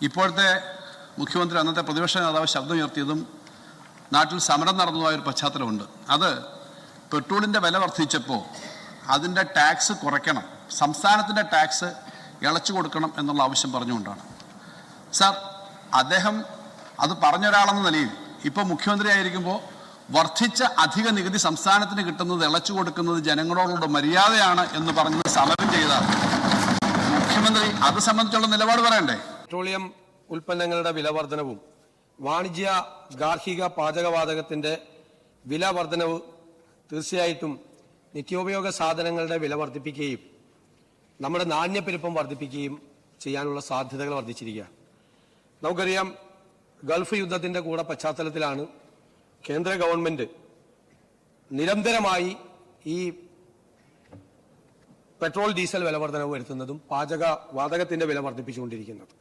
ഇപ്പോഴത്തെ മുഖ്യമന്ത്രി അന്നത്തെ പ്രതിപക്ഷ നേതാവ് ശബ്ദമുയർത്തിയതും നാട്ടിൽ സമരം നടന്നതായൊരു പശ്ചാത്തലമുണ്ട്. അത് പെട്രോളിൻ്റെ വില വർദ്ധിച്ചപ്പോൾ അതിൻ്റെ ടാക്സ് കുറയ്ക്കണം, സംസ്ഥാനത്തിൻ്റെ ടാക്സ് ഇളച്ചു കൊടുക്കണം എന്നുള്ള ആവശ്യം പറഞ്ഞുകൊണ്ടാണ്. സാർ, അദ്ദേഹം അത് പറഞ്ഞൊരാളെന്ന നിലയിൽ ഇപ്പോൾ മുഖ്യമന്ത്രി ആയിരിക്കുമ്പോൾ വർദ്ധിച്ച അധിക നികുതി സംസ്ഥാനത്തിന് കിട്ടുന്നത് ഇളച്ചു കൊടുക്കുന്നത് ജനങ്ങളോടുള്ള മര്യാദയാണ് എന്ന് പറഞ്ഞത് സമരം ചെയ്ത മുഖ്യമന്ത്രി അത് സംബന്ധിച്ചുള്ള നിലപാട് പറയണ്ടേ? പെട്രോളിയം ഉൽപ്പന്നങ്ങളുടെ വില വർധനവും വാണിജ്യ ഗാർഹിക പാചകവാതകത്തിന്റെ വില വർധനവ് തീർച്ചയായിട്ടും നിത്യോപയോഗ സാധനങ്ങളുടെ വില വർദ്ധിപ്പിക്കുകയും നമ്മുടെ നാണ്യപ്പെരുപ്പം വർദ്ധിപ്പിക്കുകയും ചെയ്യാനുള്ള സാധ്യതകൾ വർദ്ധിച്ചിരിക്കുക. നമുക്കറിയാം, ഗൾഫ് യുദ്ധത്തിന്റെ കൂടെ പശ്ചാത്തലത്തിലാണ് കേന്ദ്ര ഗവൺമെന്റ് നിരന്തരമായി ഈ പെട്രോൾ ഡീസൽ വില വർധനവ് വരുത്തുന്നതും പാചകവാതകത്തിന്റെ വില വർദ്ധിപ്പിച്ചുകൊണ്ടിരിക്കുന്നത്.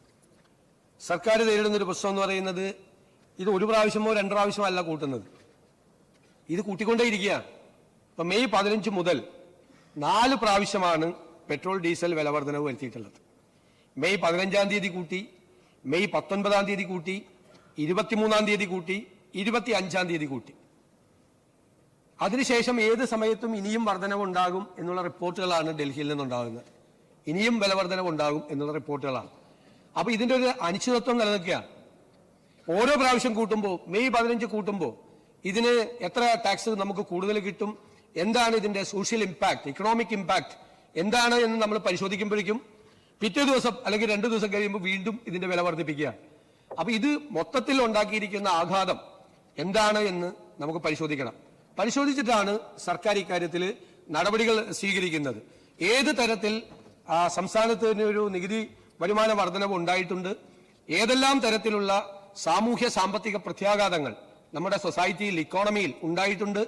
സർക്കാർ നേരിടുന്നൊരു പ്രശ്നം എന്ന് പറയുന്നത് ഇത് ഒരു പ്രാവശ്യമോ രണ്ട് പ്രാവശ്യമോ അല്ല കൂട്ടുന്നത്, ഇത് കൂട്ടിക്കൊണ്ടേയിരിക്കുകയാണ്. ഇപ്പൊ മെയ് 15 മുതൽ 4 പ്രാവശ്യമാണ് പെട്രോൾ ഡീസൽ വില വർധനവ് വരുത്തിയിട്ടുള്ളത്. മെയ് 15-ാം തീയതി കൂട്ടി, മെയ് 19-ാം തീയതി കൂട്ടി, 23-ാം തീയതി കൂട്ടി, 25-ാം തീയതി കൂട്ടി. അതിനുശേഷം ഏത് സമയത്തും ഇനിയും വർധനവ് ഉണ്ടാകും എന്നുള്ള റിപ്പോർട്ടുകളാണ് ഡൽഹിയിൽ നിന്നുണ്ടാകുന്നത്. ഇനിയും വില വർധനവ് ഉണ്ടാകും എന്നുള്ള റിപ്പോർട്ടുകളാണ്. അപ്പൊ ഇതിന്റെ ഒരു അനിശ്ചിതത്വം നിലനിൽക്കുകയാണ്. ഓരോ പ്രാവശ്യം കൂട്ടുമ്പോൾ, മെയ് 15 കൂട്ടുമ്പോൾ ഇതിന് എത്ര ടാക്സ് നമുക്ക് കൂടുതൽ കിട്ടും, എന്താണ് ഇതിന്റെ സോഷ്യൽ ഇമ്പാക്ട്, ഇക്കണോമിക് ഇമ്പാക്ട് എന്താണ് എന്ന് നമ്മൾ പരിശോധിക്കുമ്പോഴേക്കും പിറ്റേ ദിവസം അല്ലെങ്കിൽ 2 ദിവസം കഴിയുമ്പോൾ വീണ്ടും ഇതിന്റെ വില വർദ്ധിപ്പിക്കുകയാണ്. അപ്പൊ ഇത് മൊത്തത്തിൽ ഉണ്ടാക്കിയിരിക്കുന്ന ആഘാതം എന്താണ് എന്ന് നമുക്ക് പരിശോധിക്കണം. പരിശോധിച്ചിട്ടാണ് സർക്കാർ ഇക്കാര്യത്തിൽ നടപടികൾ സ്വീകരിക്കുന്നത്. ഏത് തരത്തിൽ സംസ്ഥാനത്തിന് ഒരു നികുതി വരുമാന വർധനവ് ഉണ്ടായിട്ടുണ്ട്, ഏതെല്ലാം തരത്തിലുള്ള സാമൂഹ്യ സാമ്പത്തിക പ്രത്യാഘാതങ്ങൾ നമ്മുടെ സൊസൈറ്റിയിൽ, ഇക്കോണമിയിൽ ഉണ്ടായിട്ടുണ്ട്,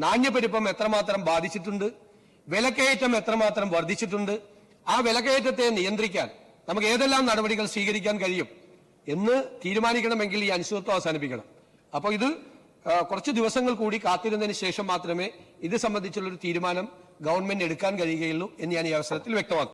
നാണ്യപ്പെരുപ്പം എത്രമാത്രം ബാധിച്ചിട്ടുണ്ട്, വിലക്കയറ്റം എത്രമാത്രം വർദ്ധിച്ചിട്ടുണ്ട്, ആ വിലക്കയറ്റത്തെ നിയന്ത്രിക്കാൻ നമുക്ക് ഏതെല്ലാം നടപടികൾ സ്വീകരിക്കാൻ കഴിയും എന്ന് തീരുമാനിക്കണമെങ്കിൽ ഈ അനിശ്ചിതത്വം അവസാനിപ്പിക്കണം. അപ്പോൾ ഇത് കുറച്ച് ദിവസങ്ങൾ കൂടി കാത്തിരുന്നതിന് ശേഷം മാത്രമേ ഇത് സംബന്ധിച്ചുള്ളൊരു തീരുമാനം ഗവൺമെന്റ് എടുക്കാൻ കഴിയുകയുള്ളൂ എന്ന് ഞാൻ ഈ അവസരത്തിൽ വ്യക്തമാക്കും.